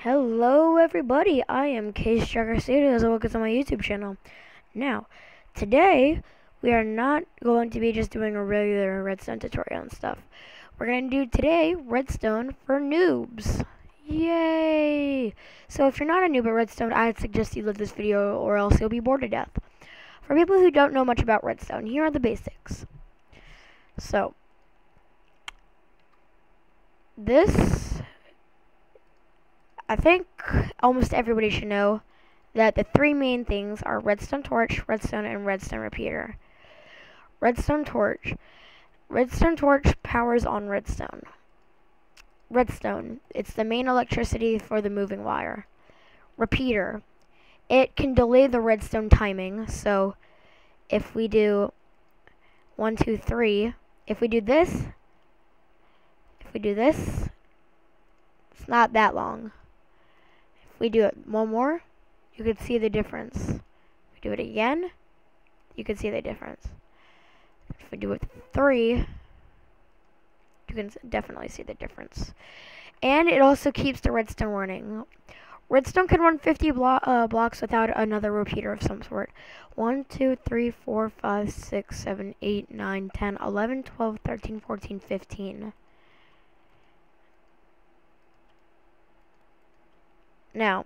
Hello everybody, I am Case Tracker Studios and welcome to my YouTube channel. Now, today we are not going to be just doing a regular redstone tutorial and stuff. We're going to do today redstone for noobs. Yay! So if you're not a noob at redstone, I'd suggest you leave this video or else you'll be bored to death. For people who don't know much about redstone, here are the basics. So, I think almost everybody should know that the three main things are redstone torch, redstone, and redstone repeater. Redstone torch. Redstone torch powers on redstone. Redstone, it's the main electricity for the moving wire. Repeater, it can delay the redstone timing, so if we do 1, 2, 3, if we do this, it's not that long. If we do it one more, you can see the difference. If we do it again, you can see the difference. If we do it 3, you can definitely see the difference. And it also keeps the redstone running. Redstone can run 50 blocks without another repeater of some sort. 1, 2, 3, 4, 5, 6, 7, 8, 9, 10, 11, 12, 13, 14, 15. Now,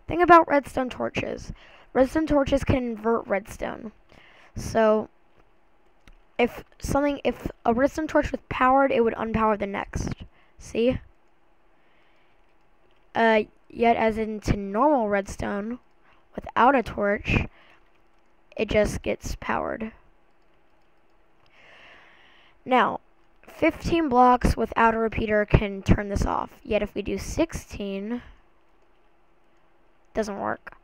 thing about redstone torches. Redstone torches can invert redstone. So, if a redstone torch was powered, it would unpower the next. See? Yet as into normal redstone, without a torch, it just gets powered. Now, 15 blocks without a repeater can turn this off. Yet if we do 16, doesn't work.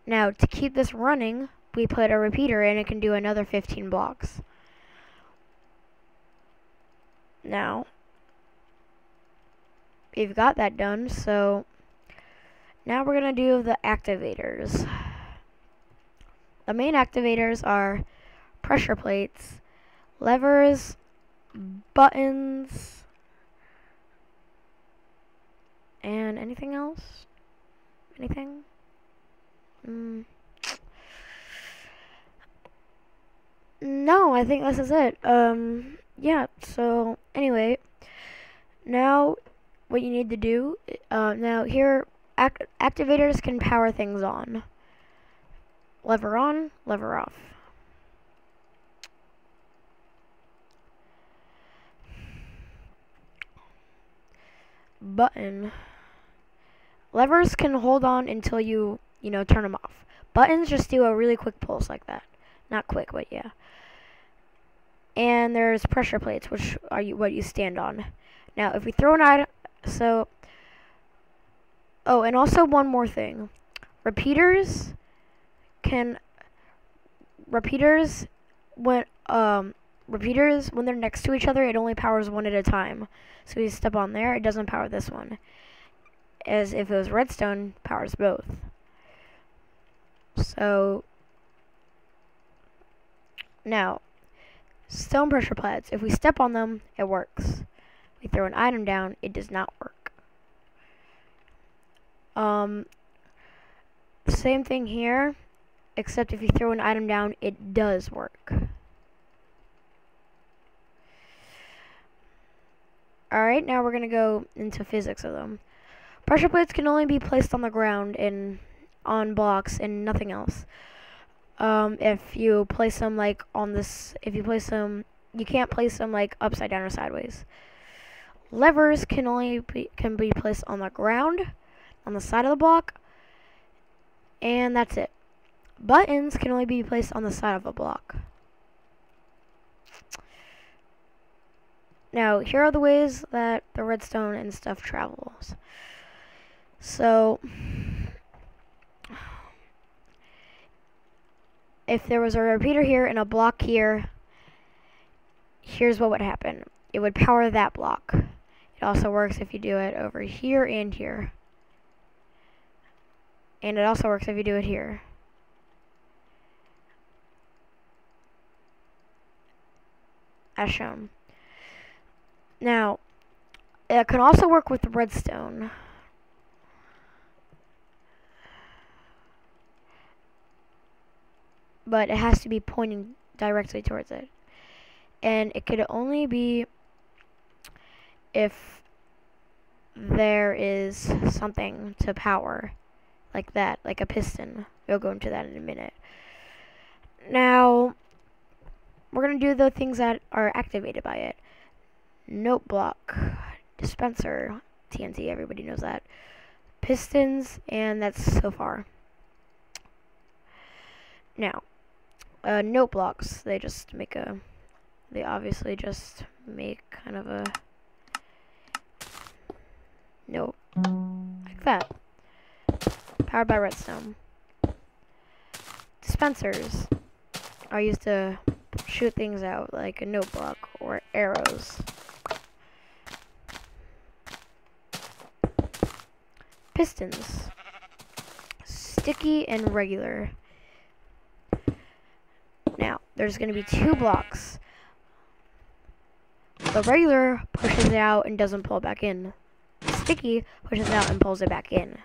Now, to keep this running, we put a repeater and it can do another 15 blocks. Now, we've got that done, so now we're going to do the activators. The main activators are pressure plates, levers, buttons, and anything else? Anything? No, I think this is it. Yeah, so anyway, now what you need to do, now here, activators can power things on. Lever on, lever off. Button. Levers can hold on until you turn them off. Buttons just do a really quick pulse like that. Not quick, but yeah. And there's pressure plates, which are what you stand on. Now, if we throw an item, and also one more thing. Repeaters, when they're next to each other, it only powers one at a time. So you step on there, it doesn't power this one. As if it was redstone, powers both. So, now, stone pressure plates. If we step on them, it works. We throw an item down, it does not work. Same thing here, except if you throw an item down, it does work. Alright, now we're going to go into physics of them. Pressure plates can only be placed on the ground and on blocks and nothing else. If you place them like on this, you can't place them like upside down or sideways. Levers can be placed on the ground, on the side of the block, and that's it. Buttons can only be placed on the side of a block. Now, here are the ways that the redstone and stuff travels. So, if there was a repeater here and a block here, here's what would happen. It would power that block. It also works if you do it over here and here. And it also works if you do it here. As shown. Now, it can also work with redstone. but it has to be pointing directly towards it. And it could only be if there is something to power, like that, like a piston. We'll go into that in a minute. Now, we're going to do the things that are activated by it. Note block, dispenser, TNT, everybody knows that. Pistons, and that's so far. Now, note blocks, they obviously just make kind of a note, like that. Powered by redstone. Dispensers are used to shoot things out, like a note block or arrows. Pistons, sticky and regular. Now, there's going to be 2 blocks. The regular pushes it out and doesn't pull it back in. Sticky pushes it out and pulls it back in.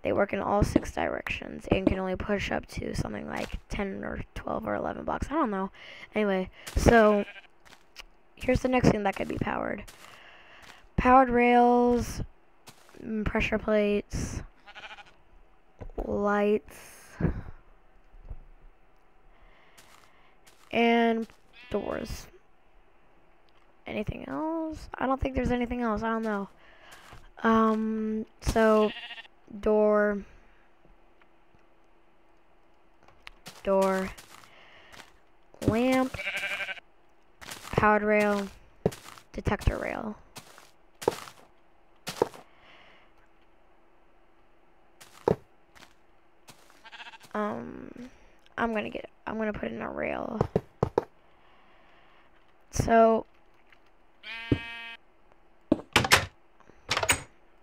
They work in all 6 directions and can only push up to something like 10 or 12 or 11 blocks. I don't know. Anyway, so here's the next thing that could be powered. Powered rails, pressure plates, lights, and doors. Anything else? I don't think there's anything else. I don't know. So door, lamp, powered rail, detector rail. I'm gonna put in a rail. So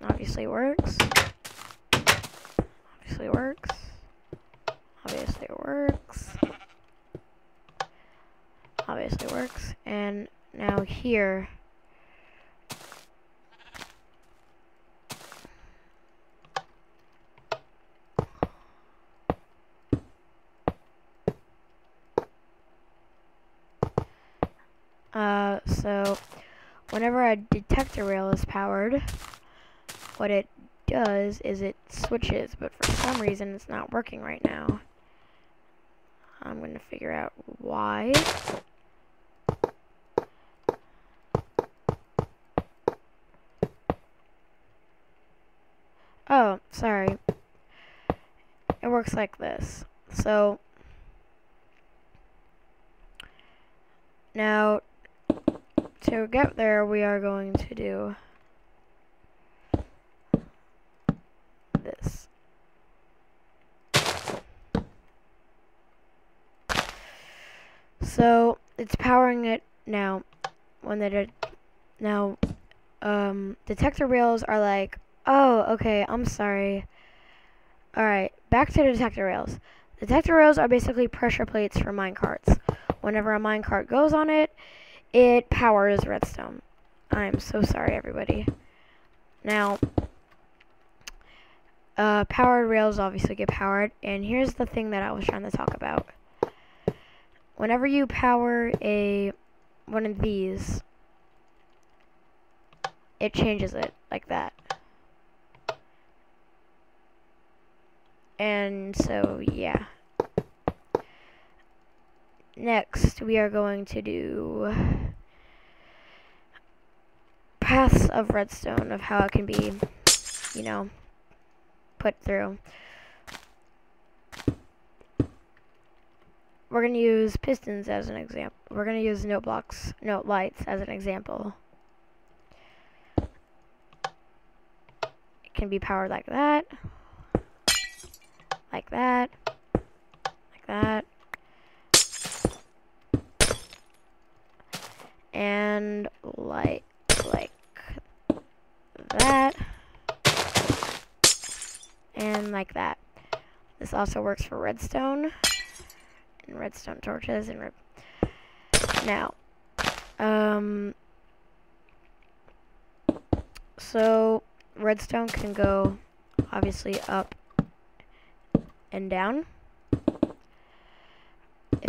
obviously works. Obviously works. Obviously works. Obviously works. And now here, so whenever a detector rail is powered, what it does is it switches, but for some reason it's not working right now. I'm going to figure out why. Oh, sorry. It works like this. So now to get there, we are going to do this. So it's powering it now. Detector rails are like, oh, okay, I'm sorry. Alright, back to detector rails. Detector rails are basically pressure plates for minecarts. Whenever a minecart goes on it, it powers redstone. I'm so sorry, everybody. Now, powered rails obviously get powered, and here's the thing that I was trying to talk about. Whenever you power one of these, it changes it like that. And so, yeah. Next, we are going to do paths of redstone, of how it can be, put through. We're going to use pistons as an example. We're going to use note lights as an example. It can be powered like that, like that, like that, and like that, and like that. This also works for redstone and redstone torches and now so redstone can go obviously up and down.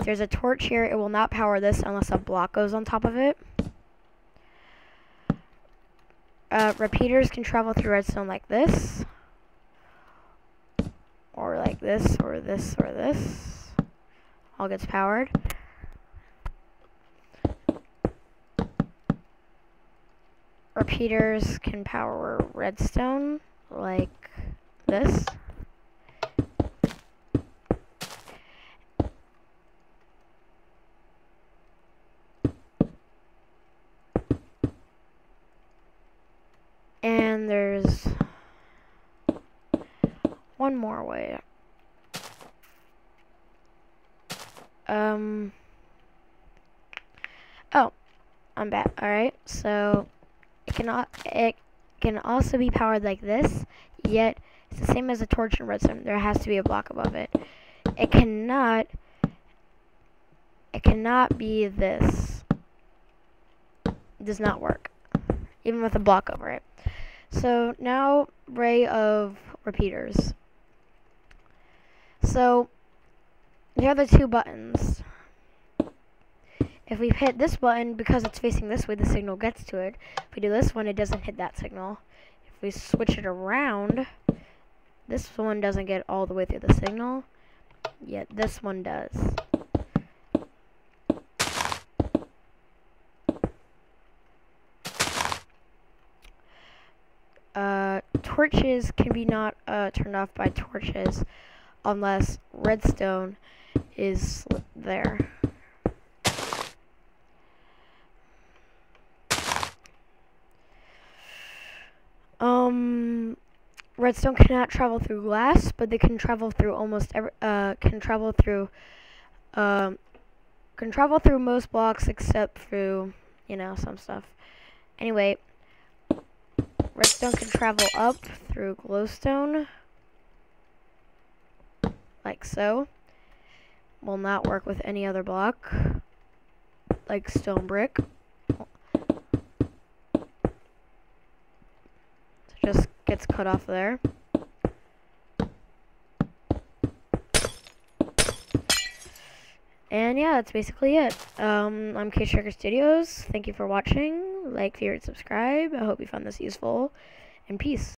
there's a torch here, it will not power this unless a block goes on top of it. Repeaters can travel through redstone like this, or like this, or this, or this. All gets powered. Repeaters can power redstone like this. And there's one more way. Oh, I'm back. Alright, so it can also be powered like this, yet it's the same as a torch and redstone. There has to be a block above it. It cannot be this. It does not work, even with a block over it. So now, ray of repeaters. So here are the two buttons. If we hit this button, because it's facing this way, the signal gets to it. If we do this one, it doesn't hit that signal. If we switch it around, this one doesn't get all the way through the signal, yet this one does. Torches can be not turned off by torches unless redstone is there. Redstone cannot travel through glass, but they can travel through almost every, can travel through most blocks except through, you know, some stuff. Anyway, redstone can travel up through glowstone, like so. Will not work with any other block, like stone brick. Just gets cut off there. And yeah, that's basically it. I'm K-Striker Studios. Thank you for watching. Like, favorite, subscribe. I hope you found this useful. And peace.